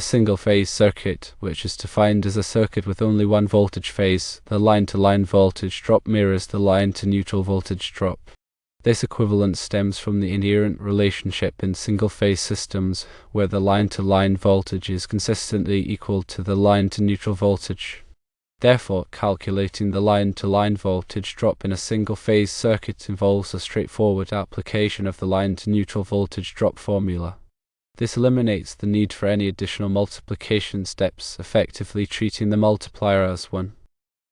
a single-phase circuit, which is defined as a circuit with only one voltage phase, the line-to-line voltage drop mirrors the line-to-neutral voltage drop. This equivalence stems from the inherent relationship in single-phase systems, where the line-to-line voltage is consistently equal to the line-to-neutral voltage. Therefore, calculating the line-to-line voltage drop in a single-phase circuit involves a straightforward application of the line-to-neutral voltage drop formula. This eliminates the need for any additional multiplication steps, effectively treating the multiplier as 1.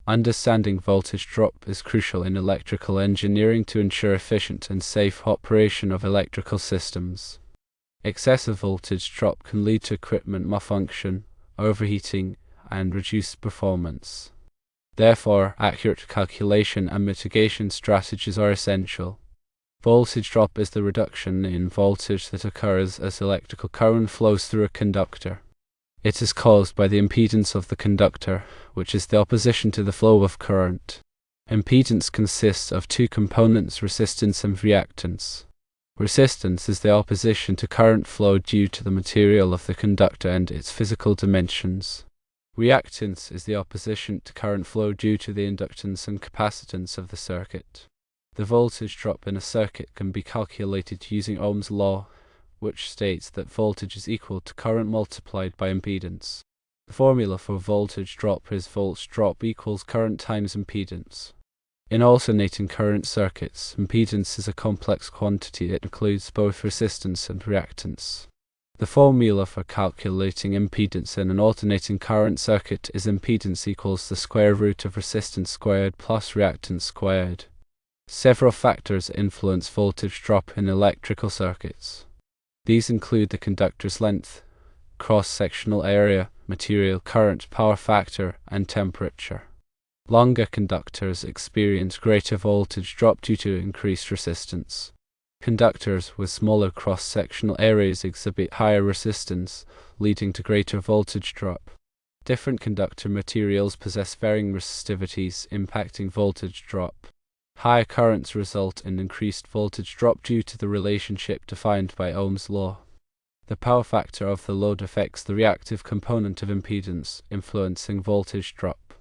Understanding voltage drop is crucial in electrical engineering to ensure efficient and safe operation of electrical systems. Excessive voltage drop can lead to equipment malfunction, overheating, and reduced performance. Therefore, accurate calculation and mitigation strategies are essential. Voltage drop is the reduction in voltage that occurs as electrical current flows through a conductor. It is caused by the impedance of the conductor, which is the opposition to the flow of current. Impedance consists of two components, resistance and reactance. Resistance is the opposition to current flow due to the material of the conductor and its physical dimensions. Reactance is the opposition to current flow due to the inductance and capacitance of the circuit. The voltage drop in a circuit can be calculated using Ohm's law, which states that voltage is equal to current multiplied by impedance. The formula for voltage drop is volts drop equals current times impedance. In alternating current circuits, impedance is a complex quantity that includes both resistance and reactance. The formula for calculating impedance in an alternating current circuit is impedance equals the square root of resistance squared plus reactance squared. Several factors influence voltage drop in electrical circuits. These include the conductor's length, cross-sectional area, material current, power factor, and temperature. Longer conductors experience greater voltage drop due to increased resistance. Conductors with smaller cross-sectional areas exhibit higher resistance, leading to greater voltage drop. Different conductor materials possess varying resistivities, impacting voltage drop. Higher currents result in increased voltage drop due to the relationship defined by Ohm's law. The power factor of the load affects the reactive component of impedance, influencing voltage drop.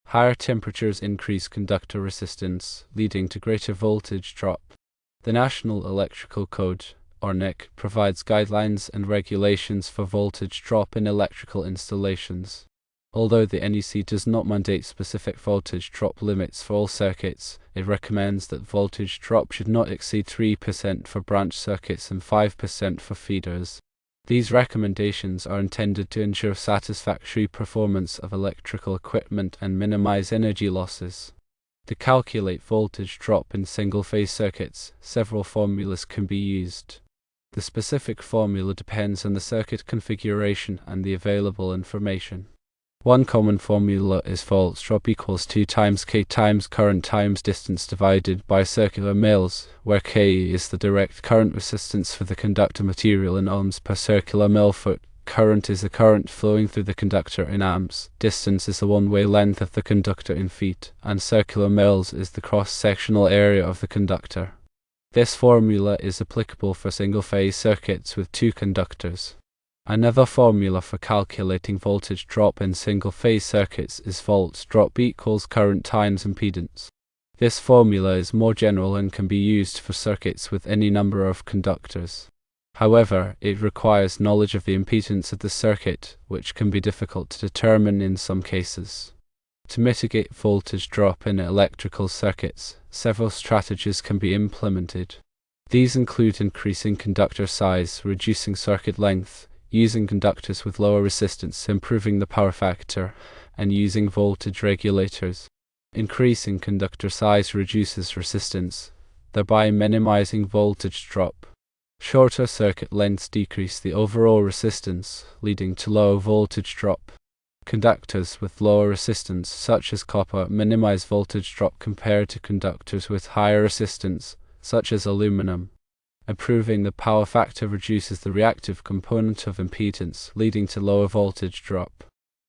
Higher temperatures increase conductor resistance, leading to greater voltage drop. The National Electrical Code, or NEC, provides guidelines and regulations for voltage drop in electrical installations. Although the NEC does not mandate specific voltage drop limits for all circuits, it recommends that voltage drop should not exceed 3% for branch circuits and 5% for feeders. These recommendations are intended to ensure satisfactory performance of electrical equipment and minimize energy losses. To calculate voltage drop in single-phase circuits, several formulas can be used. The specific formula depends on the circuit configuration and the available information. One common formula is volts drop equals 2 times K times current times distance divided by circular mils, where K is the direct current resistance for the conductor material in ohms per circular mil foot. Current is the current flowing through the conductor in amps, distance is the one-way length of the conductor in feet, and circular mils is the cross-sectional area of the conductor. This formula is applicable for single-phase circuits with two conductors. Another formula for calculating voltage drop in single-phase circuits is volts drop equals current times impedance. This formula is more general and can be used for circuits with any number of conductors. However, it requires knowledge of the impedance of the circuit, which can be difficult to determine in some cases. To mitigate voltage drop in electrical circuits, several strategies can be implemented. These include increasing conductor size, reducing circuit length, using conductors with lower resistance, improving the power factor, and using voltage regulators. Increasing conductor size reduces resistance, thereby minimizing voltage drop. Shorter circuit lengths decrease the overall resistance, leading to low voltage drop. Conductors with lower resistance, such as copper, minimize voltage drop compared to conductors with higher resistance, such as aluminum. Improving the power factor reduces the reactive component of impedance, leading to lower voltage drop.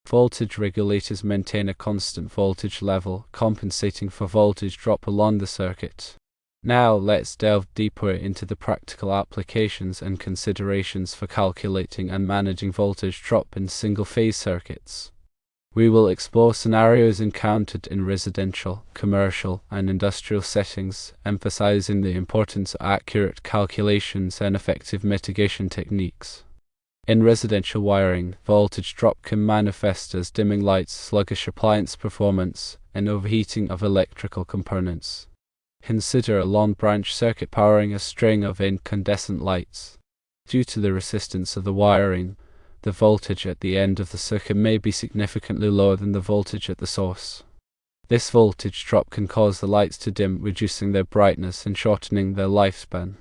Voltage regulators maintain a constant voltage level, compensating for voltage drop along the circuit. Now let's delve deeper into the practical applications and considerations for calculating and managing voltage drop in single-phase circuits. We will explore scenarios encountered in residential, commercial, and industrial settings, emphasizing the importance of accurate calculations and effective mitigation techniques. In residential wiring, voltage drop can manifest as dimming lights, sluggish appliance performance, and overheating of electrical components. Consider a long branch circuit powering a string of incandescent lights. Due to the resistance of the wiring, the voltage at the end of the circuit may be significantly lower than the voltage at the source. This voltage drop can cause the lights to dim, reducing their brightness and shortening their lifespan.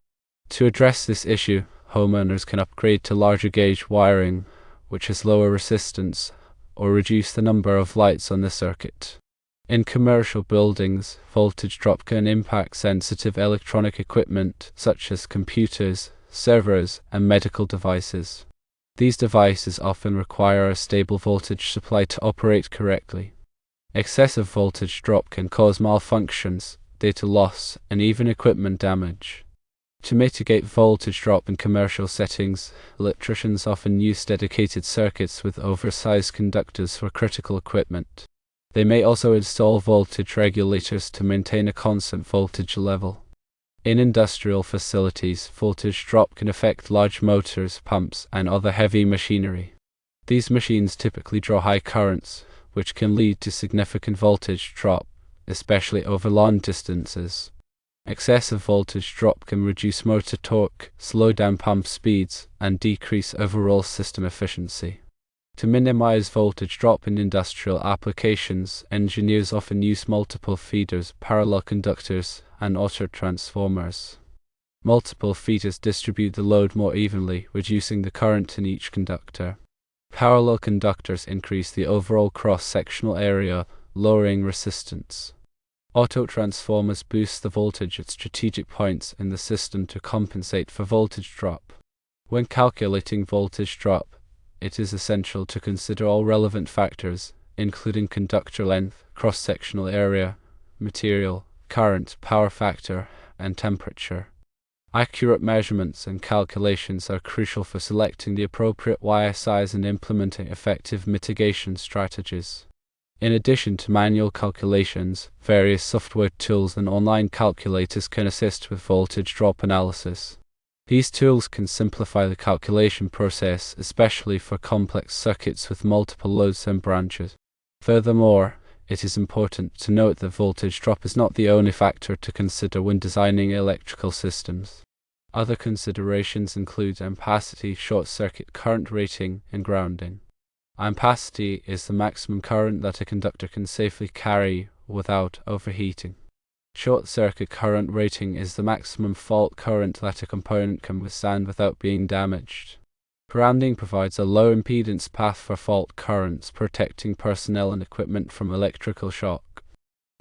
To address this issue, homeowners can upgrade to larger gauge wiring, which has lower resistance, or reduce the number of lights on the circuit. In commercial buildings, voltage drop can impact sensitive electronic equipment such as computers, servers, and medical devices. These devices often require a stable voltage supply to operate correctly. Excessive voltage drop can cause malfunctions, data loss, and even equipment damage. To mitigate voltage drop in commercial settings, electricians often use dedicated circuits with oversized conductors for critical equipment. They may also install voltage regulators to maintain a constant voltage level. In industrial facilities, voltage drop can affect large motors, pumps, and other heavy machinery. These machines typically draw high currents, which can lead to significant voltage drop, especially over long distances. Excessive voltage drop can reduce motor torque, slow down pump speeds, and decrease overall system efficiency. To minimize voltage drop in industrial applications, engineers often use multiple feeders, parallel conductors, and autotransformers. Multiple feeders distribute the load more evenly, reducing the current in each conductor. Parallel conductors increase the overall cross-sectional area, lowering resistance. Autotransformers boost the voltage at strategic points in the system to compensate for voltage drop. When calculating voltage drop, it is essential to consider all relevant factors, including conductor length, cross-sectional area, material, current, power factor, and temperature. Accurate measurements and calculations are crucial for selecting the appropriate wire size and implementing effective mitigation strategies. In addition to manual calculations, various software tools and online calculators can assist with voltage drop analysis. These tools can simplify the calculation process, especially for complex circuits with multiple loads and branches. Furthermore, it is important to note that voltage drop is not the only factor to consider when designing electrical systems. Other considerations include ampacity, short circuit current rating, and grounding. Ampacity is the maximum current that a conductor can safely carry without overheating. Short circuit current rating is the maximum fault current that a component can withstand without being damaged. Grounding provides a low impedance path for fault currents, protecting personnel and equipment from electrical shock.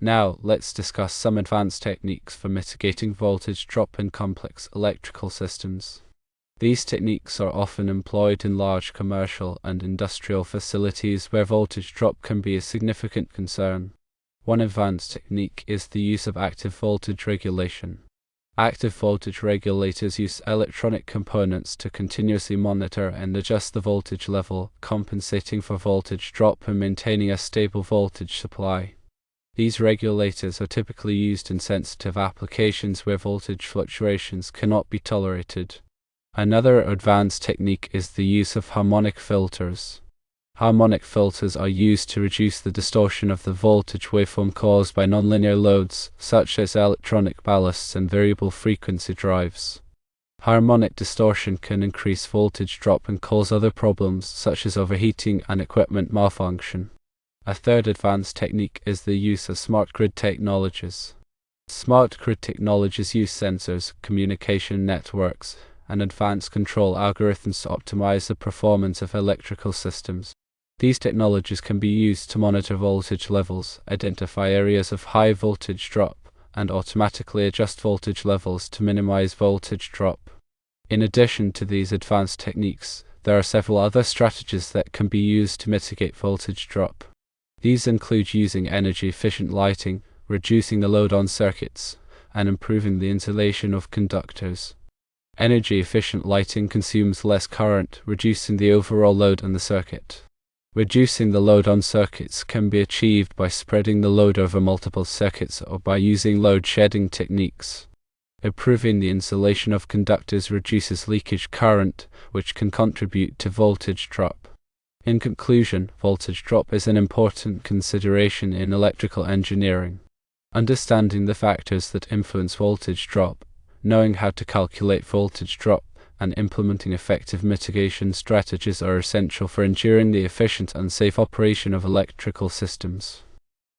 Now, let's discuss some advanced techniques for mitigating voltage drop in complex electrical systems. These techniques are often employed in large commercial and industrial facilities where voltage drop can be a significant concern. One advanced technique is the use of active voltage regulation. Active voltage regulators use electronic components to continuously monitor and adjust the voltage level, compensating for voltage drop and maintaining a stable voltage supply. These regulators are typically used in sensitive applications where voltage fluctuations cannot be tolerated. Another advanced technique is the use of harmonic filters. Harmonic filters are used to reduce the distortion of the voltage waveform caused by nonlinear loads, such as electronic ballasts and variable frequency drives. Harmonic distortion can increase voltage drop and cause other problems, such as overheating and equipment malfunction. A third advanced technique is the use of smart grid technologies. Smart grid technologies use sensors, communication networks, and advanced control algorithms to optimize the performance of electrical systems. These technologies can be used to monitor voltage levels, identify areas of high voltage drop, and automatically adjust voltage levels to minimize voltage drop. In addition to these advanced techniques, there are several other strategies that can be used to mitigate voltage drop. These include using energy-efficient lighting, reducing the load on circuits, and improving the insulation of conductors. Energy-efficient lighting consumes less current, reducing the overall load on the circuit. Reducing the load on circuits can be achieved by spreading the load over multiple circuits or by using load-shedding techniques. Improving the insulation of conductors reduces leakage current, which can contribute to voltage drop. In conclusion, voltage drop is an important consideration in electrical engineering. Understanding the factors that influence voltage drop, knowing how to calculate voltage drop, and implementing effective mitigation strategies are essential for ensuring the efficient and safe operation of electrical systems.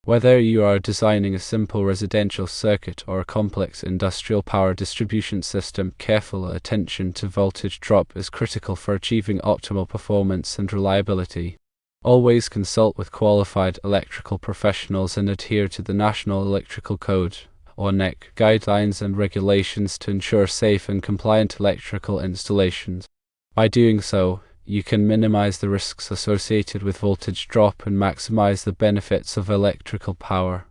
Whether you are designing a simple residential circuit or a complex industrial power distribution system, careful attention to voltage drop is critical for achieving optimal performance and reliability. Always consult with qualified electrical professionals and adhere to the National Electrical Code, or NEC, guidelines and regulations to ensure safe and compliant electrical installations. By doing so, you can minimize the risks associated with voltage drop and maximize the benefits of electrical power.